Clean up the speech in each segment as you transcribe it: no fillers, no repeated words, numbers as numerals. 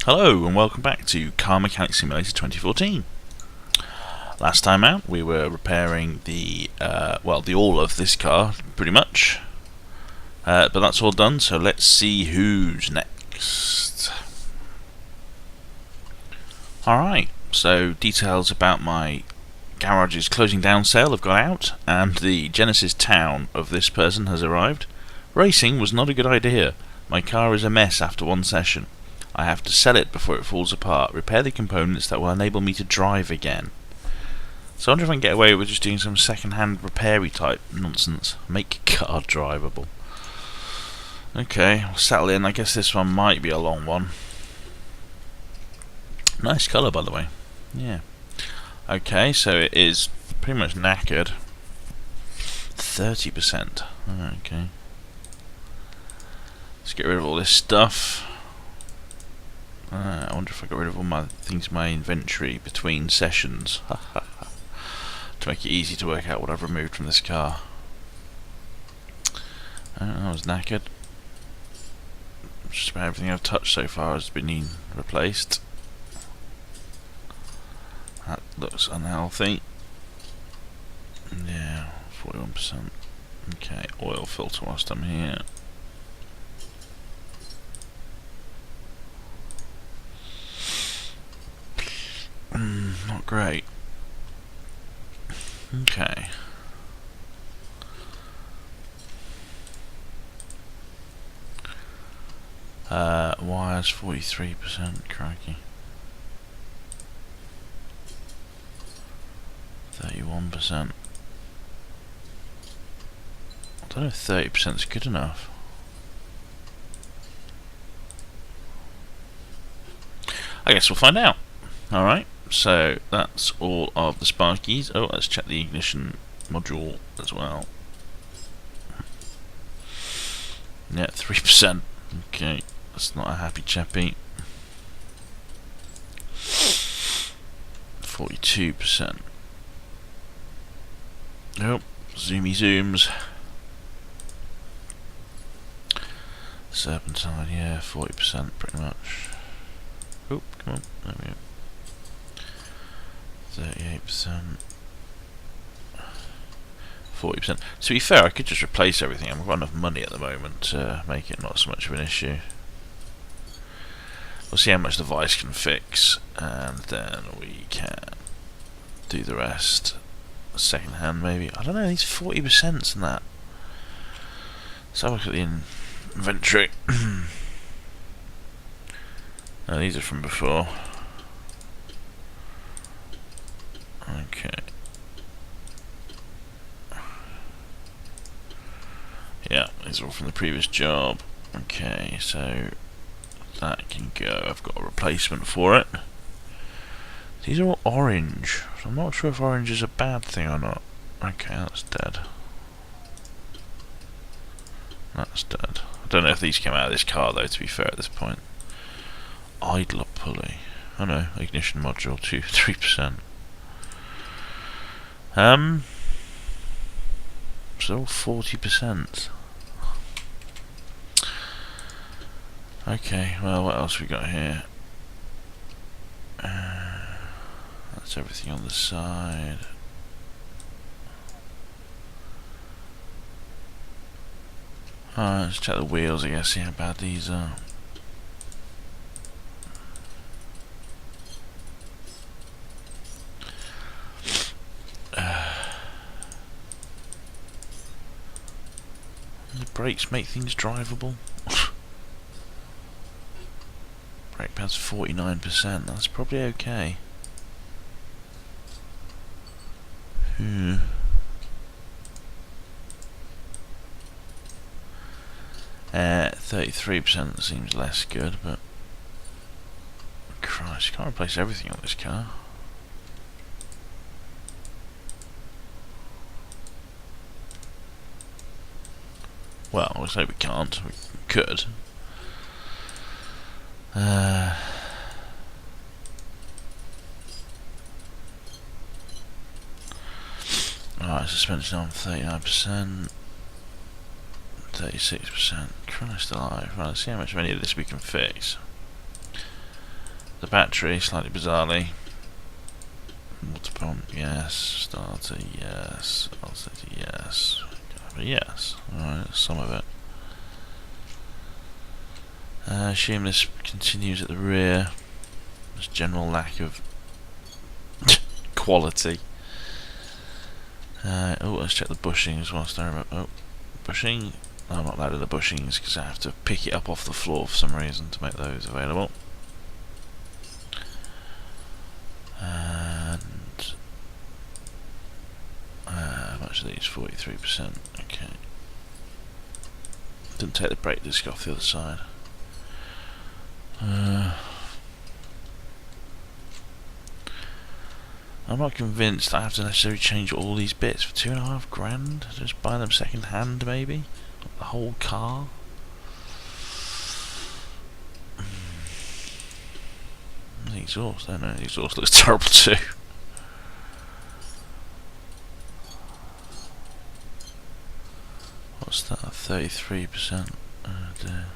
Hello and welcome back to Car Mechanic Simulator 2014. Last time out we were repairing the all of this car pretty much, but that's all done, so let's see who's next. Alright, so details about my garage's closing down sale have gone out and the Genesis town of this person has arrived. Racing was not a good idea. My car is a mess after one session. I have to sell it before it falls apart, repair the components that will enable me to drive again. So I wonder if I can get away with just doing some second-hand repair-y type nonsense. Make car drivable. Okay, I'll settle in. I guess this one might be a long one. Nice colour, by the way. Yeah. Okay, so it is pretty much knackered. 30%. Okay. Let's get rid of all this stuff. I wonder if I got rid of all my things in my inventory between sessions to make it easy to work out what I've removed from this car. I was knackered. Just about everything I've touched so far has been replaced. That looks unhealthy. Yeah, 41%. Okay, oil filter whilst I'm here. Not great. Okay. Wires 43%, crikey. 31%. I don't know if 30% is good enough. I guess we'll find out. Alright. So that's all of the sparkies. Oh, let's check the ignition module as well. Yeah, 3%. Okay, that's not a happy chappy. 42%. Nope, zoomy zooms. Serpentine, yeah, 40% pretty much. Oh, come on, there we go. 38%, 40%. To be fair, I could just replace everything. I've got enough money at the moment to make it not so much of an issue. We'll see how much the Vice can fix, and then we can do the rest second hand maybe. I don't know, these 40% and that. Let's have a look at the inventory. No, these are from before. Okay. Yeah, these are all from the previous job. Okay, so that can go. I've got a replacement for it. These are all orange. So I'm not sure if orange is a bad thing or not. Okay, that's dead. That's dead. I don't know if these came out of this car though, to be fair at this point. Idler pulley. Oh no, ignition module 3%. So 40%. Okay, well, what else we got here? That's everything on the side. Alright, let's check the wheels, I guess, see how bad these are. The brakes make things drivable. Brake pad's 49%, that's probably okay. 33% seems less good, but Christ, you can't replace everything on this car. Well, I say we can't. We could. Alright, suspension on 39%. 36%. Christ alive. Right, let's see how much of any of this we can fix. The battery, slightly bizarrely. Water pump, yes. Starter, yes. Alternator, yes. Yes. Alright, some of it. Assume this continues at the rear. There's general lack of quality. Oh, let's check the bushings whilst I remember. Oh, bushing. No, I'm not allowed in the bushings because I have to pick it up off the floor for some reason to make those available. And how much are these? 43%. Okay. Didn't take the brake disc off the other side. I'm not convinced I have to necessarily change all these bits for £2.5 grand. Just buy them second hand, maybe. The whole car. The exhaust, I don't know. The exhaust looks terrible too. What's that? 33%. Oh dear.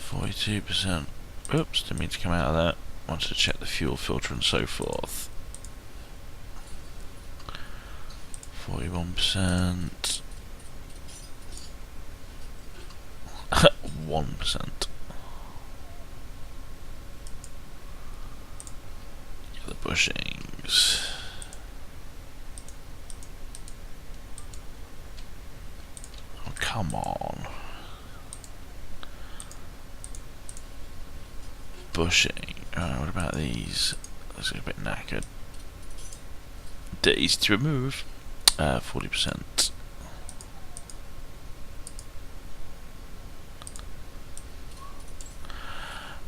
42%. Oops, didn't mean to come out of that. Wanted to check the fuel filter and so forth. 41%. 1%. Get the bushings. Oh, come on. Bushing. What about these? Those are a bit knackered. Easy to remove. 40%.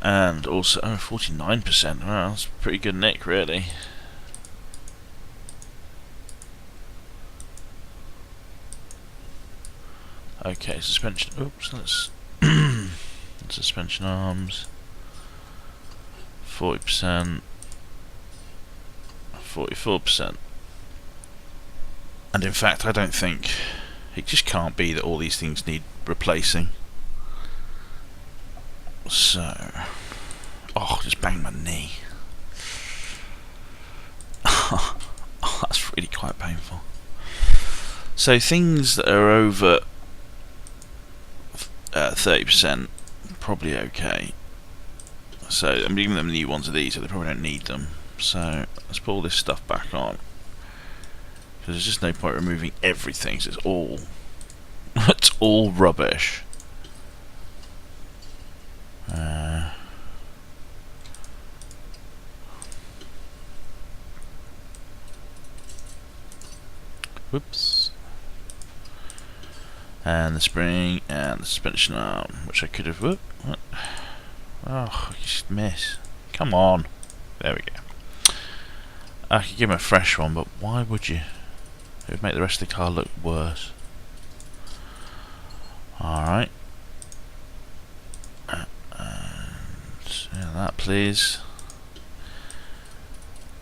And also 49%. Well, that's pretty good nick, really. Okay, suspension. Oops, that's suspension arms. 40%. 44%. And in fact, I don't think it just can't be that all these things need replacing. So, oh, just banged my knee. Oh, that's really quite painful. So things that are over 30%, probably okay. So I'm giving them new ones of these, so they probably don't need them. So let's put all this stuff back on. Because there's just no point removing everything, so it's all rubbish. Whoops. And the spring and the suspension arm, which I could have. Whoop, what? Oh, you just miss. Come on. There we go. I could give him a fresh one, but why would you? It would make the rest of the car look worse. Alright. And yeah, that please.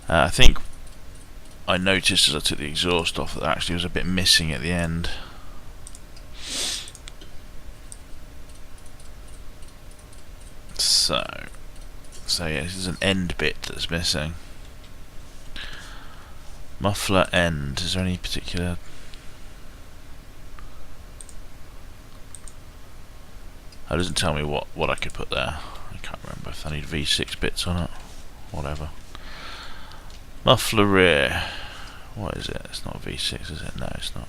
I think I noticed as I took the exhaust off that there actually was a bit missing at the end. So yeah, this is an end bit that's missing. Muffler end. Is there any particular? Oh, it doesn't tell me what I could put there. I can't remember if I need V6 bits on it. Whatever. Muffler rear. What is it? It's not V6, is it? No, it's not.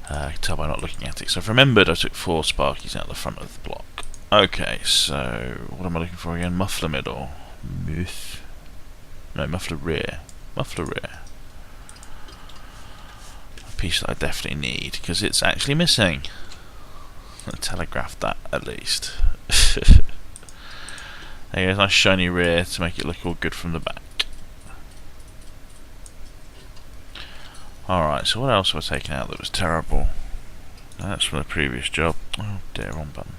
I can tell by not looking at it. So I've remembered I took 4 sparkies out the front of the block. Okay, so what am I looking for again? Muffler middle. No, muffler rear. Muffler rear. A piece that I definitely need, because it's actually missing. I telegraphed that, at least. There you go, nice shiny rear to make it look all good from the back. Alright, so what else have I taken out that was terrible? That's from the previous job. Oh dear, wrong button.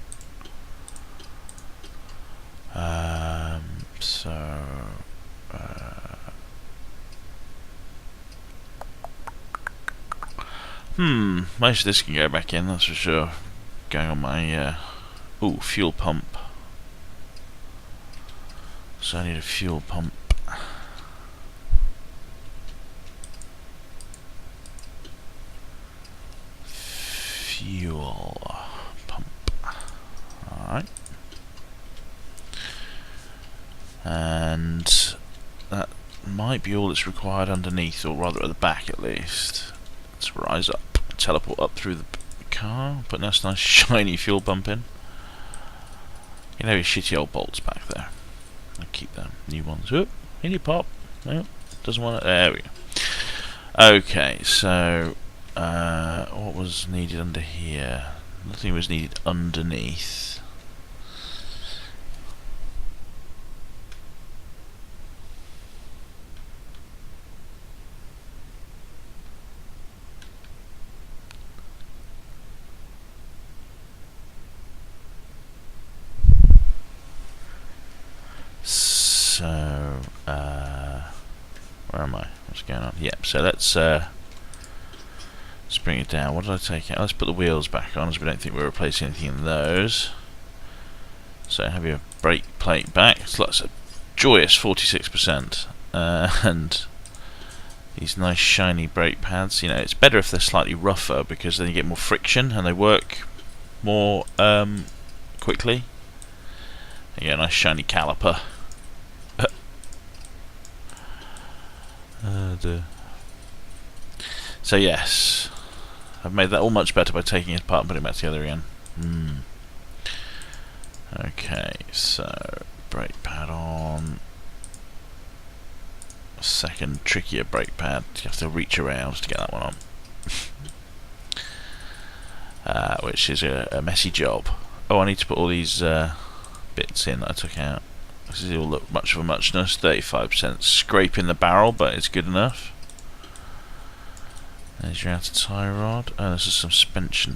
Most of this can go back in, that's for sure. Going on my fuel pump. So I need a fuel pump. Fuel pump. Alright. And that might be all that's required underneath, or rather at the back at least. Let's rise up, teleport up through the car, put a nice shiny fuel pump in. You know, shitty old bolts back there. I'll keep them. New ones. Oop, any pop? No, doesn't want it. There we go. Okay, so what was needed under here? Nothing was needed underneath. So, where am I? What's going on? Yep, so let's bring it down. What did I take out? Let's put the wheels back on, as we don't think we're replacing anything in those. So have your brake plate back. So that's a joyous 46%. And these nice shiny brake pads. You know, it's better if they're slightly rougher, because then you get more friction and they work more quickly. You get a nice shiny caliper. So yes, I've made that all much better by taking it apart and putting it back together again. Okay, so brake pad on. A second trickier brake pad. You have to reach around to get that one on. Which is a messy job. Oh, I need to put all these bits in that I took out. This all look much of a muchness. 35% scraping the barrel, but it's good enough. There's your outer tie rod. Oh, this is some suspension.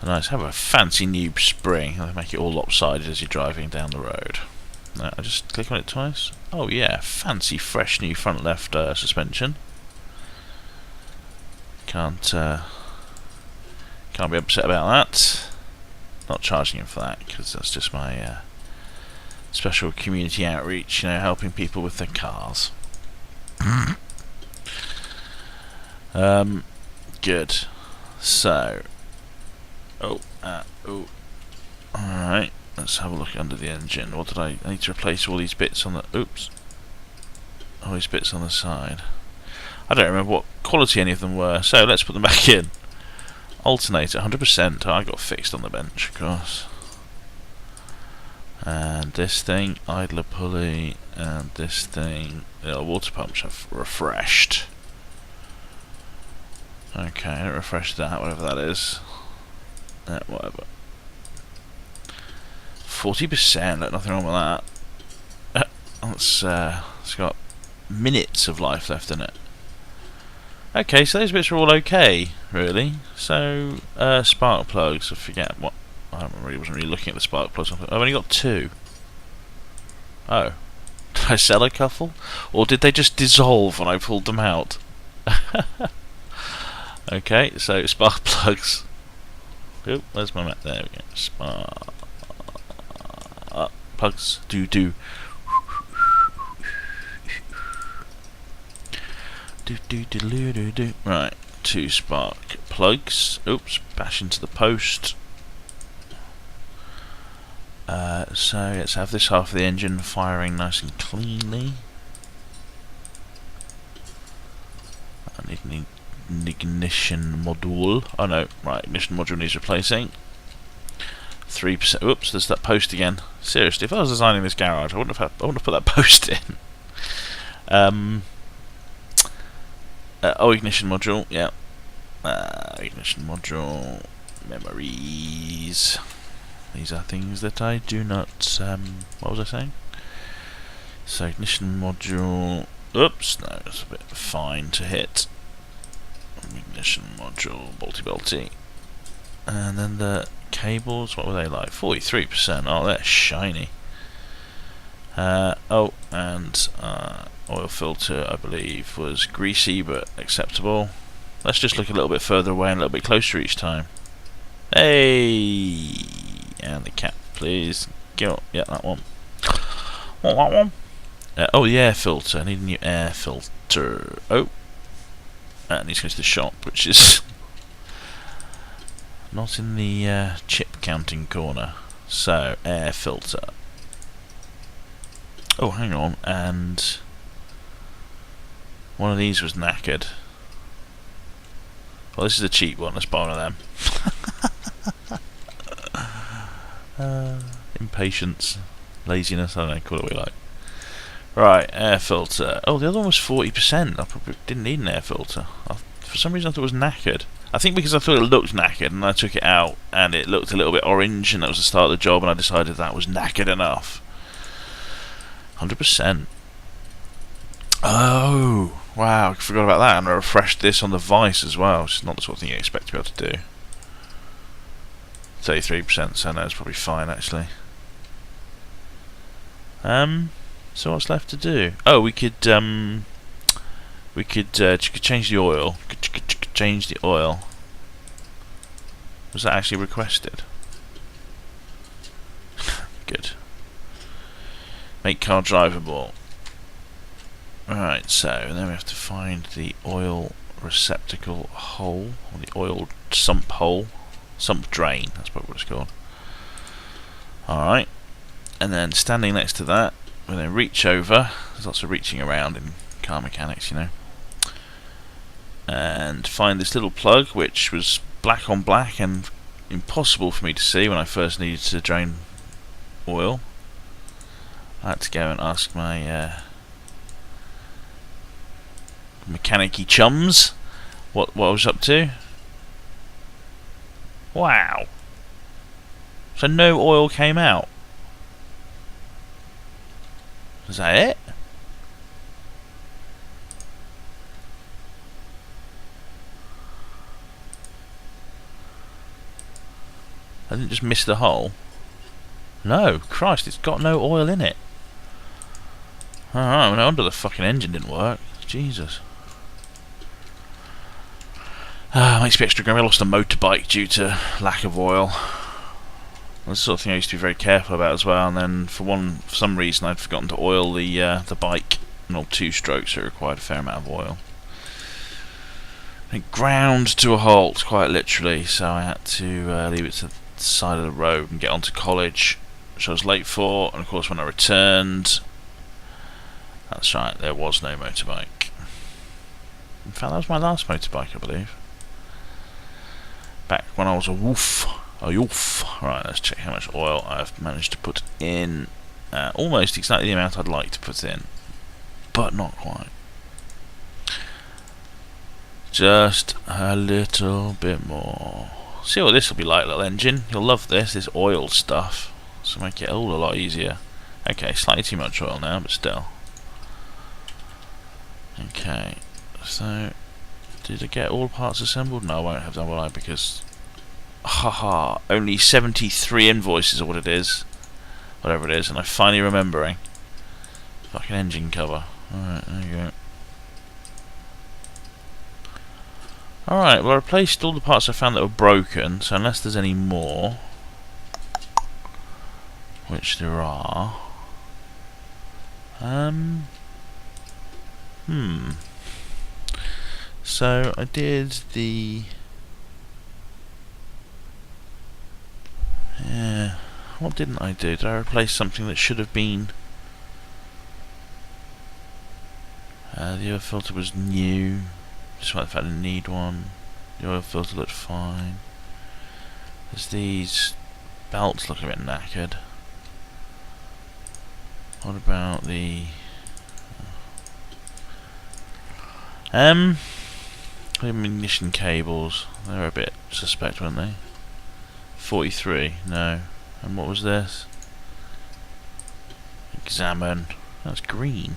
Nice. Have a fancy new spring. They'll make it all lopsided as you're driving down the road. I just click on it twice. Oh yeah, fancy fresh new front left suspension. Can't be upset about that. Not charging him for that, because that's just my special community outreach, you know, helping people with their cars. Good. So, alright, let's have a look under the engine. What did I need to replace all these bits on the, all these bits on the side. I don't remember what quality any of them were, so let's put them back in. Alternator, 100%. I got fixed on the bench, of course. And this thing, idler pulley, and this thing, water pumps have refreshed. Okay, refresh that, whatever that is. Whatever. 40%, nothing wrong with that. It's got minutes of life left in it. Okay, so those bits are all okay, really. So, spark plugs, I forget what. I wasn't really looking at the spark plugs. I've only got 2. Oh. Did I sell a couple? Or did they just dissolve when I pulled them out? Okay, so spark plugs. Oh, where's my map? There we go. Spark plugs. Do. Right, 2 spark plugs. Oops, bash into the post. So let's have this half of the engine firing nice and cleanly. I need an ignition module. Oh no, right, ignition module needs replacing. 3%. Oops, there's that post again. Seriously, if I was designing this garage, I wouldn't have put that post in. Ignition module, yeah. Ignition module, memories. These are things that I do not, what was I saying? So ignition module, oops, no, that's a bit fine to hit. Ignition module, bolty. And then the cables, what were they like? 43%, oh, they're shiny. What oil filter, I believe, was greasy but acceptable. Let's just look a little bit further away and a little bit closer each time. Hey! And the cap, please. Go. Yeah, that one. Want that one? Oh, the air filter. I need a new air filter. Oh! That needs to go to the shop, which is not in the chip counting corner. So, air filter. Oh, hang on. And one of these was knackered. Well, this is a cheap one. Let's buy one of them. Impatience, laziness, I don't know, call it what you like. Right, air filter. Oh, the other one was 40%. I probably didn't need an air filter. For some reason I thought it was knackered. I think because I thought it looked knackered and I took it out and it looked a little bit orange and that was the start of the job and I decided that was knackered enough. 100%. Oh, wow, I forgot about that. And I refreshed this on the Vice as well, which is not the sort of thing you expect to be able to do. 33%, so that's probably fine actually. So what's left to do? Oh, we could change the oil. Change the oil. Was that actually requested? Good. Make car drivable. Alright, so then we have to find the oil receptacle hole, or the oil sump hole. Sump drain, that's probably what it's called. Alright, and then standing next to that, we're going to reach over. There's lots of reaching around in car mechanics, you know. And find this little plug, which was black on black and impossible for me to see when I first needed to drain oil. I had to go and ask my mechanic-y chums what I was up to. Wow. So no oil came out. Is that it? I didn't just miss the hole. No, Christ, it's got no oil in it. Alright, no wonder the fucking engine didn't work. Jesus. Makes me extra grumpy. I lost a motorbike due to lack of oil. That's the sort of thing I used to be very careful about as well, and then for some reason I'd forgotten to oil the bike. An old two-stroke, so it required a fair amount of oil. It ground to a halt, quite literally, so I had to leave it to the side of the road and get onto college, which I was late for, and of course when I returned, that's right, there was no motorbike. In fact, that was my last motorbike, I believe. Back when I was a wolf. Right, let's check how much oil I've managed to put in. Almost exactly the amount I'd like to put in, but not quite. Just a little bit more. See what this will be like, little engine. You'll love this oil stuff. So make it all a lot easier. Okay, slightly too much oil now, but still. Okay, so did I get all parts assembled? No, I won't have done, will I? Because haha, only 73 invoices or what it is, whatever it is, and I'm finally remembering. Fucking engine cover. Alright, there you go. Alright, well I replaced all the parts I found that were broken, so unless there's any more, which there are, so I did the what didn't I do? Did I replace something that should have been? The oil filter was new, despite the fact I didn't need one. The oil filter looked fine. There's these belts looking a bit knackered. What about the ignition cables? They were a bit suspect, weren't they? 43, no. And what was this? Examine. That's green.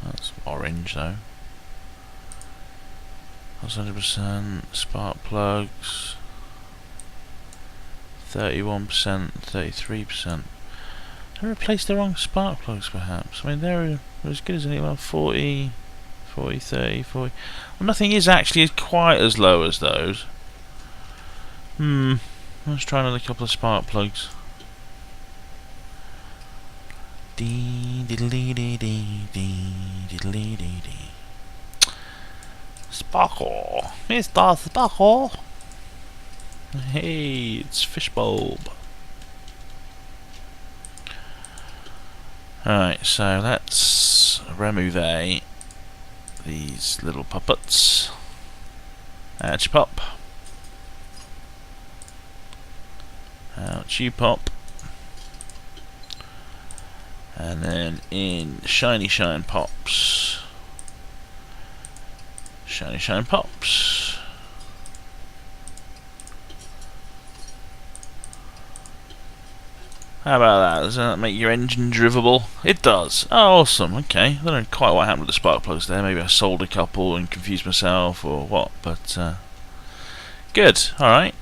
That's orange though. That's 100%. Spark plugs. 31%, 33%. I replaced the wrong spark plugs, perhaps? I mean, they're as good as anyone. 40, 40, 30, 40. Well, nothing is actually quite as low as those. Let's try another couple of spark plugs. Sparkle, Mr. Sparkle. Hey, it's Fishbulb. Alright, so let's remove these little puppets. Out you pop. Out you pop. And then in shiny shine pops. Shiny shine pops. How about that? Does that make your engine drivable? It does. Oh, awesome. Okay. I don't know quite what happened with the spark plugs there. Maybe I sold a couple and confused myself or what, but good. Alright.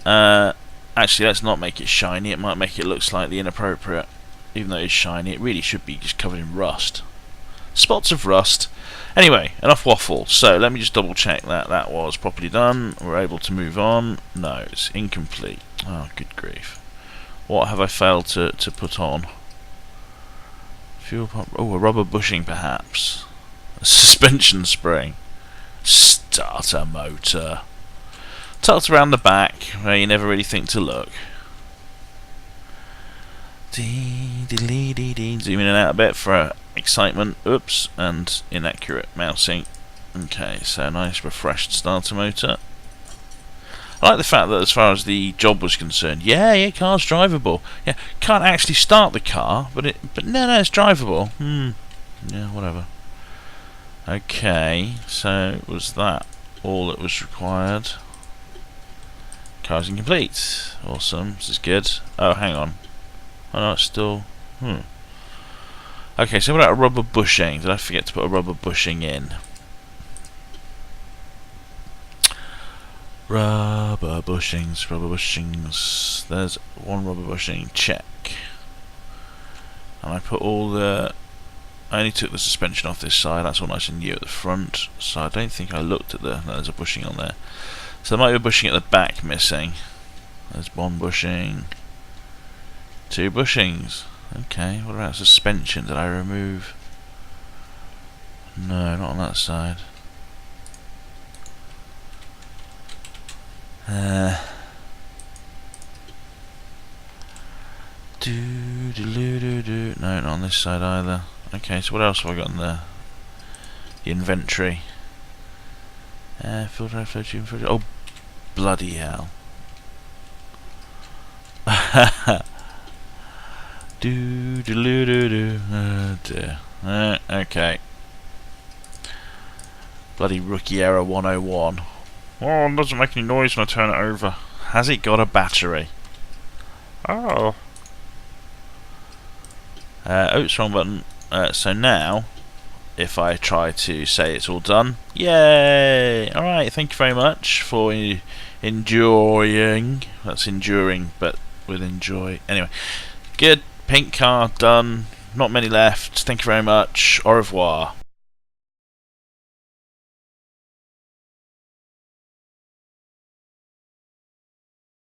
Actually, let's not make it shiny. It might make it look slightly inappropriate. Even though it's shiny, it really should be just covered in rust. Spots of rust. Anyway, enough waffle. So, let me just double check that that was properly done. We're able to move on. No, it's incomplete. Oh, good grief. What have I failed to put on? Fuel pump. Oh, a rubber bushing perhaps. A suspension spring. Starter motor. Tucked around the back where you never really think to look. Zoom in and out a bit for excitement. Oops, and inaccurate mousing. Okay, so nice refreshed starter motor. I like the fact that as far as the job was concerned, yeah, car's drivable. Yeah, can't actually start the car, but no, it's drivable. Yeah, whatever. Okay, so was that all that was required? Car's incomplete. Awesome, this is good. Oh, hang on. Oh no, it's still... Okay, so what about a rubber bushing? Did I forget to put a rubber bushing in? Rubber bushings, rubber bushings. There's one rubber bushing, check. And I put all the... I only took the suspension off this side, that's all nice and new at the front. So I don't think I looked at the... No, there's a bushing on there. So there might be a bushing at the back missing. There's one bushing. Two bushings. Okay, what about suspension? Did I remove? No, not on that side. No, not on this side either. Okay, so what else have I got in the inventory? Filter, flow tube, filter. Oh, bloody hell! Oh dear. Okay. Bloody rookie error 101. Oh, it doesn't make any noise when I turn it over. Has it got a battery? Oh. Oops, wrong button. So now, if I try to say it's all done, yay! Alright, thank you very much for enjoying. That's enduring, but with enjoy. Anyway, good. Pink car done. Not many left. Thank you very much. Au revoir.